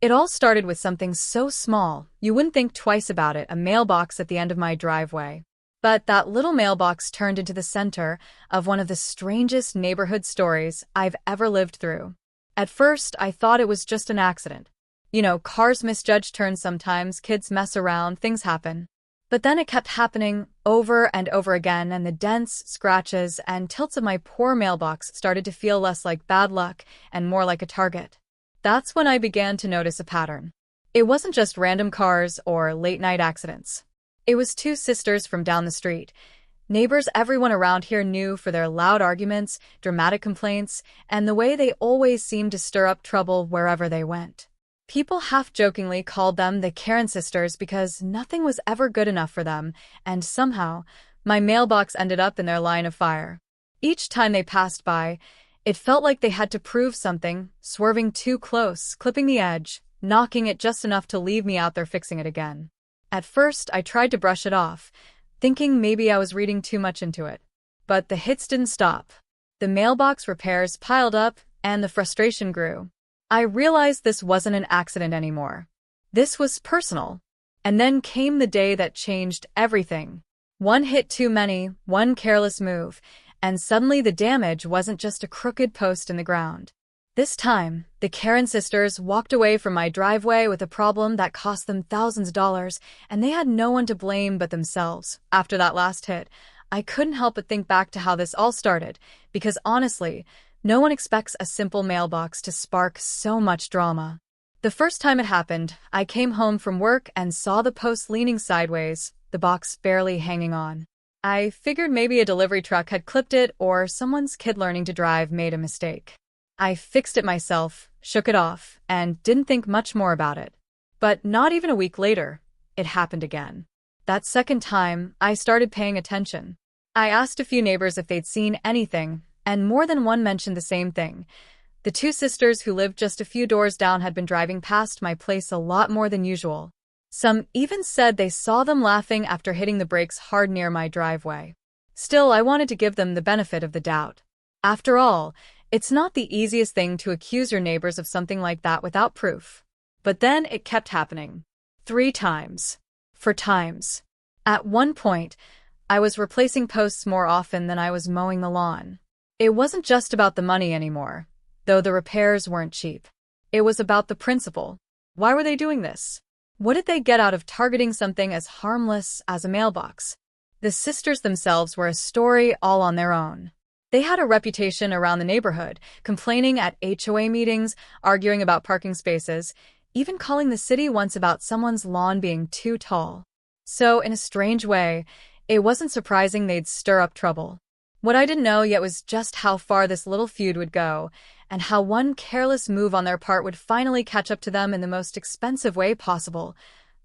It all started with something so small, you wouldn't think twice about it, a mailbox at the end of my driveway. But that little mailbox turned into the center of one of the strangest neighborhood stories I've ever lived through. At first, I thought it was just an accident. You know, cars misjudge turns sometimes, kids mess around, things happen. But then it kept happening over and over again, and the dents, scratches, and tilts of my poor mailbox started to feel less like bad luck and more like a target. That's when I began to notice a pattern. It wasn't just random cars or late-night accidents. It was two sisters from down the street. Neighbors everyone around here knew for their loud arguments, dramatic complaints, and the way they always seemed to stir up trouble wherever they went. People half-jokingly called them the Karen sisters because nothing was ever good enough for them, and somehow, my mailbox ended up in their line of fire. Each time they passed by, it felt like they had to prove something, swerving too close, clipping the edge, knocking it just enough to leave me out there fixing it again. At first, I tried to brush it off, thinking maybe I was reading too much into it. But the hits didn't stop. The mailbox repairs piled up, and the frustration grew. I realized this wasn't an accident anymore. This was personal. And then came the day that changed everything. One hit too many, one careless move, and suddenly the damage wasn't just a crooked post in the ground. This time, the Karen sisters walked away from my driveway with a problem that cost them thousands of dollars, and they had no one to blame but themselves. After that last hit, I couldn't help but think back to how this all started, because honestly, no one expects a simple mailbox to spark so much drama. The first time it happened, I came home from work and saw the post leaning sideways, the box barely hanging on. I figured maybe a delivery truck had clipped it or someone's kid learning to drive made a mistake. I fixed it myself, shook it off, and didn't think much more about it. But not even a week later, it happened again. That second time, I started paying attention. I asked a few neighbors if they'd seen anything, and more than one mentioned the same thing. The two sisters who lived just a few doors down had been driving past my place a lot more than usual. Some even said they saw them laughing after hitting the brakes hard near my driveway. Still, I wanted to give them the benefit of the doubt. After all, it's not the easiest thing to accuse your neighbors of something like that without proof. But then it kept happening. 3 times. 4 times. At one point, I was replacing posts more often than I was mowing the lawn. It wasn't just about the money anymore, though the repairs weren't cheap. It was about the principle. Why were they doing this? What did they get out of targeting something as harmless as a mailbox? The sisters themselves were a story all on their own. They had a reputation around the neighborhood, complaining at HOA meetings, arguing about parking spaces, even calling the city once about someone's lawn being too tall. So, in a strange way, it wasn't surprising they'd stir up trouble. What I didn't know yet was just how far this little feud would go, and how one careless move on their part would finally catch up to them in the most expensive way possible.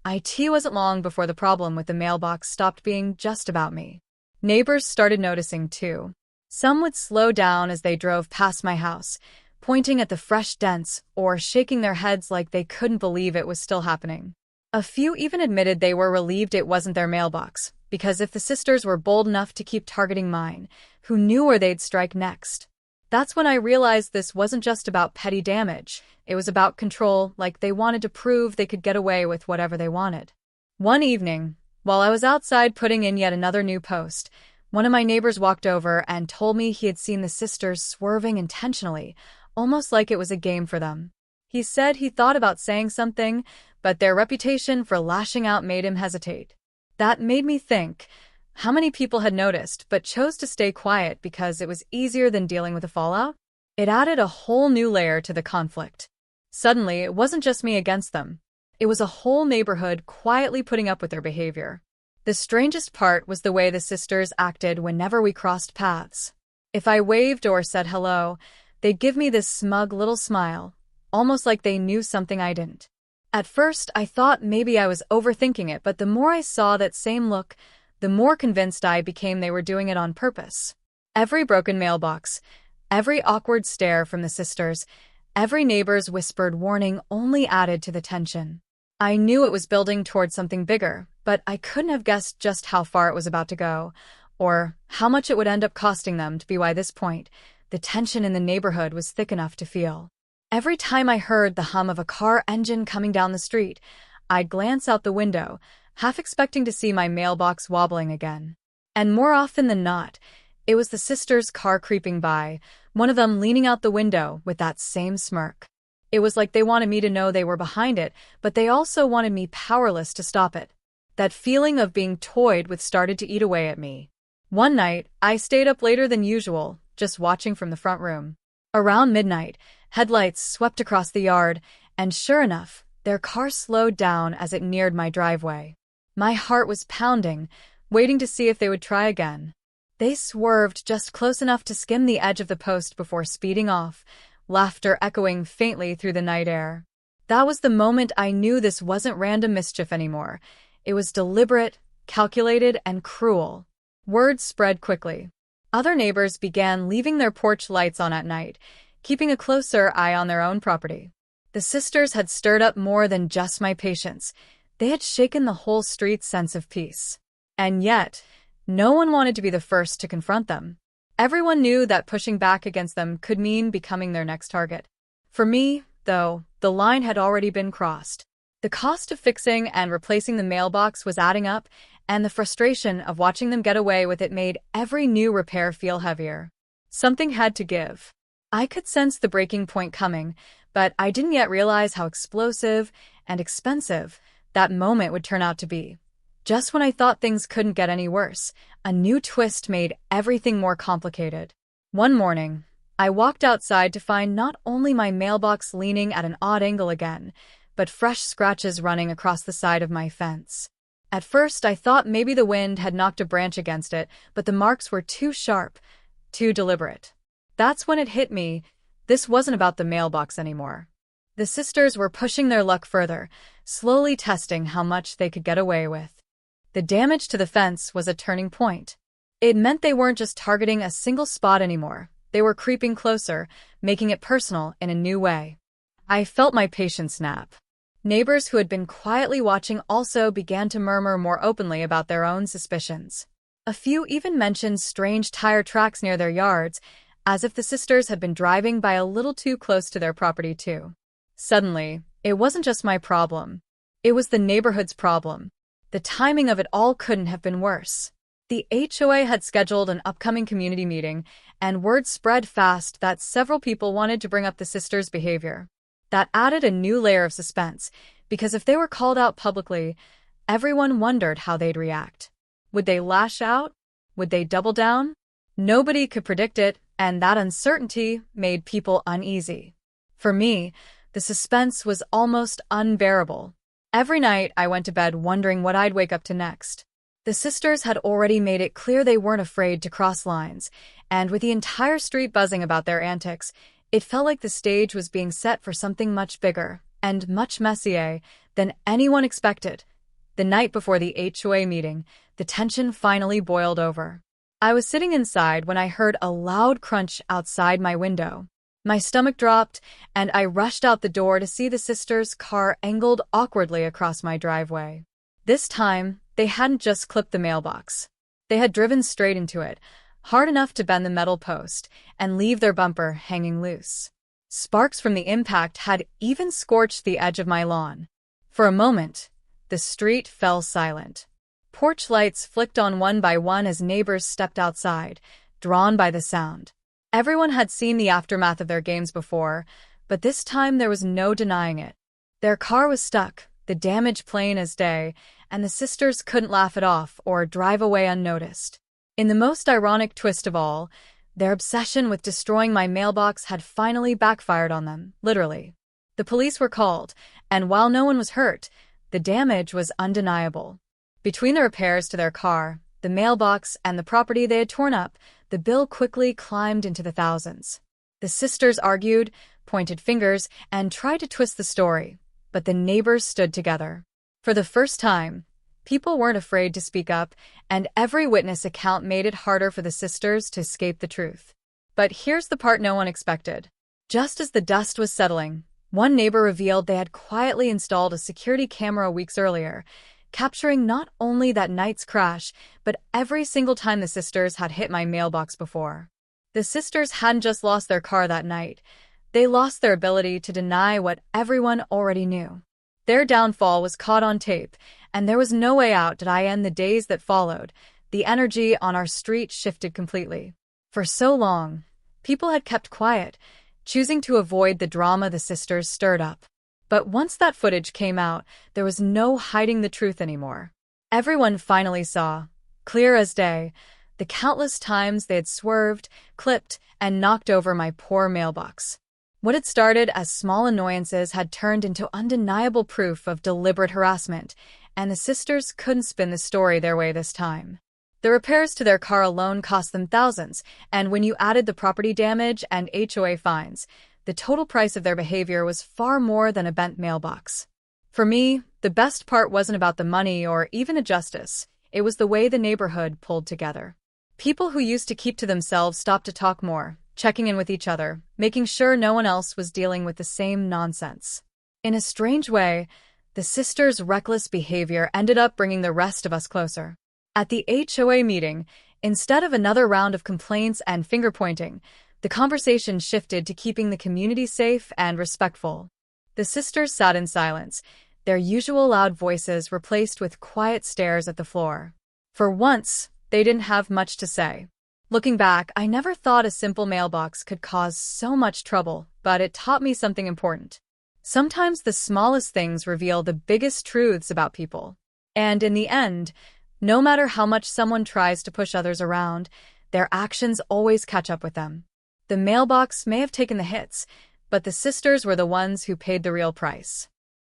It wasn't long before the problem with the mailbox stopped being just about me. Neighbors started noticing too. Some would slow down as they drove past my house, pointing at the fresh dents or shaking their heads like they couldn't believe it was still happening. A few even admitted they were relieved it wasn't their mailbox, because if the sisters were bold enough to keep targeting mine, who knew where they'd strike next? That's when I realized this wasn't just about petty damage. It was about control, like they wanted to prove they could get away with whatever they wanted. One evening, while I was outside putting in yet another new post, one of my neighbors walked over and told me he had seen the sisters swerving intentionally, almost like it was a game for them. He said he thought about saying something, but their reputation for lashing out made him hesitate. That made me think how many people had noticed but chose to stay quiet because it was easier than dealing with the fallout. It added a whole new layer to the conflict. Suddenly, it wasn't just me against them. It was a whole neighborhood quietly putting up with their behavior. The strangest part was the way the sisters acted whenever we crossed paths. If I waved or said hello, they'd give me this smug little smile, almost like they knew something I didn't. At first, I thought maybe I was overthinking it, but the more I saw that same look, the more convinced I became they were doing it on purpose. Every broken mailbox, every awkward stare from the sisters, every neighbor's whispered warning only added to the tension. I knew it was building towards something bigger, but I couldn't have guessed just how far it was about to go, or how much it would end up costing them to be. By this point, the tension in the neighborhood was thick enough to feel. Every time I heard the hum of a car engine coming down the street, I'd glance out the window, half expecting to see my mailbox wobbling again. And more often than not, it was the sisters' car creeping by, one of them leaning out the window with that same smirk. It was like they wanted me to know they were behind it, but they also wanted me powerless to stop it. That feeling of being toyed with started to eat away at me. One night, I stayed up later than usual, just watching from the front room. Around midnight, headlights swept across the yard, and sure enough, their car slowed down as it neared my driveway. My heart was pounding, waiting to see if they would try again. They swerved just close enough to skim the edge of the post before speeding off, laughter echoing faintly through the night air. That was the moment I knew this wasn't random mischief anymore. It was deliberate, calculated, and cruel. Word spread quickly. Other neighbors began leaving their porch lights on at night, keeping a closer eye on their own property. The sisters had stirred up more than just my patience. They had shaken the whole street's sense of peace. And yet, no one wanted to be the first to confront them. Everyone knew that pushing back against them could mean becoming their next target. For me, though, the line had already been crossed. The cost of fixing and replacing the mailbox was adding up, and the frustration of watching them get away with it made every new repair feel heavier. Something had to give. I could sense the breaking point coming, but I didn't yet realize how explosive and expensive that moment would turn out to be. Just when I thought things couldn't get any worse, a new twist made everything more complicated. One morning, I walked outside to find not only my mailbox leaning at an odd angle again, but fresh scratches running across the side of my fence. At first, I thought maybe the wind had knocked a branch against it, but the marks were too sharp, too deliberate. That's when it hit me. This wasn't about the mailbox anymore. The sisters were pushing their luck further, slowly testing how much they could get away with. The damage to the fence was a turning point. It meant they weren't just targeting a single spot anymore. They were creeping closer, making it personal in a new way. I felt my patience snap. Neighbors who had been quietly watching also began to murmur more openly about their own suspicions. A few even mentioned strange tire tracks near their yards, as if the sisters had been driving by a little too close to their property too. Suddenly, it wasn't just my problem. It was the neighborhood's problem. The timing of it all couldn't have been worse. The HOA had scheduled an upcoming community meeting, and word spread fast that several people wanted to bring up the sisters' behavior. That added a new layer of suspense, because if they were called out publicly, everyone wondered how they'd react. Would they lash out? Would they double down? Nobody could predict it, and that uncertainty made people uneasy. For me, the suspense was almost unbearable. Every night I went to bed wondering what I'd wake up to next. The sisters had already made it clear they weren't afraid to cross lines, and with the entire street buzzing about their antics, it felt like the stage was being set for something much bigger and much messier than anyone expected. The night before the HOA meeting, the tension finally boiled over. I was sitting inside when I heard a loud crunch outside my window. My stomach dropped, and I rushed out the door to see the sisters' car angled awkwardly across my driveway. This time, they hadn't just clipped the mailbox. They had driven straight into it, hard enough to bend the metal post and leave their bumper hanging loose. Sparks from the impact had even scorched the edge of my lawn. For a moment, the street fell silent. Porch lights flicked on one by one as neighbors stepped outside, drawn by the sound. Everyone had seen the aftermath of their games before, but this time there was no denying it. Their car was stuck, the damage plain as day, and the sisters couldn't laugh it off or drive away unnoticed. In the most ironic twist of all, their obsession with destroying my mailbox had finally backfired on them, literally. The police were called, and while no one was hurt, the damage was undeniable. Between the repairs to their car, the mailbox, and the property they had torn up, the bill quickly climbed into the thousands. The sisters argued, pointed fingers, and tried to twist the story, but the neighbors stood together. For the first time, people weren't afraid to speak up, and every witness account made it harder for the sisters to escape the truth. But here's the part no one expected. Just as the dust was settling, one neighbor revealed they had quietly installed a security camera weeks earlier, capturing not only that night's crash, but every single time the sisters had hit my mailbox before. The sisters hadn't just lost their car that night. They lost their ability to deny what everyone already knew. Their downfall was caught on tape, and there was no way out. Did I end the days that followed? The energy on our street shifted completely. For so long, people had kept quiet, choosing to avoid the drama the sisters stirred up. But once that footage came out, there was no hiding the truth anymore. Everyone finally saw, clear as day, the countless times they had swerved, clipped, and knocked over my poor mailbox. What had started as small annoyances had turned into undeniable proof of deliberate harassment, and the sisters couldn't spin the story their way this time. The repairs to their car alone cost them thousands, and when you added the property damage and HOA fines, the total price of their behavior was far more than a bent mailbox. For me, the best part wasn't about the money or even a justice. It was the way the neighborhood pulled together. People who used to keep to themselves stopped to talk more, checking in with each other, making sure no one else was dealing with the same nonsense. In a strange way, the sisters' reckless behavior ended up bringing the rest of us closer. At the HOA meeting, instead of another round of complaints and finger-pointing, the conversation shifted to keeping the community safe and respectful. The sisters sat in silence, their usual loud voices replaced with quiet stares at the floor. For once, they didn't have much to say. Looking back, I never thought a simple mailbox could cause so much trouble, but it taught me something important. Sometimes the smallest things reveal the biggest truths about people. And in the end, no matter how much someone tries to push others around, their actions always catch up with them. The mailbox may have taken the hits, but the sisters were the ones who paid the real price.